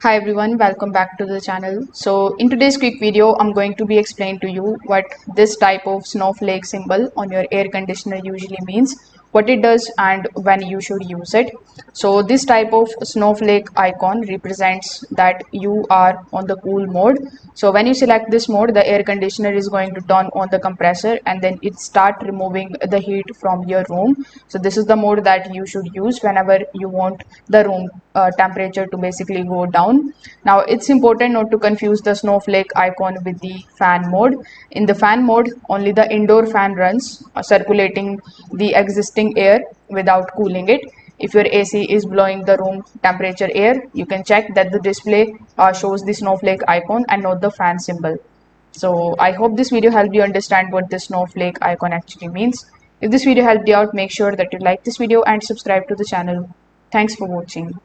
Hi everyone, welcome back to the channel. So in today's quick video, I'm going to be explaining to you what this type of snowflake symbol on your air conditioner usually means, what it does and when you should use it. So this type of snowflake icon represents that you are on the cool mode. So when you select this mode, the air conditioner is going to turn on the compressor and then it start removing the heat from your room. So this is the mode that you should use whenever you want the room temperature to basically go down. Now it's important not to confuse the snowflake icon with the fan mode. In the fan mode, only the indoor fan runs, circulating the existing air without cooling it. If your AC is blowing the room temperature air, you can check that the display shows the snowflake icon and not the fan symbol. So I hope this video helped you understand what the snowflake icon actually means. If this video helped you out, make sure that you like this video and subscribe to the channel. Thanks for watching.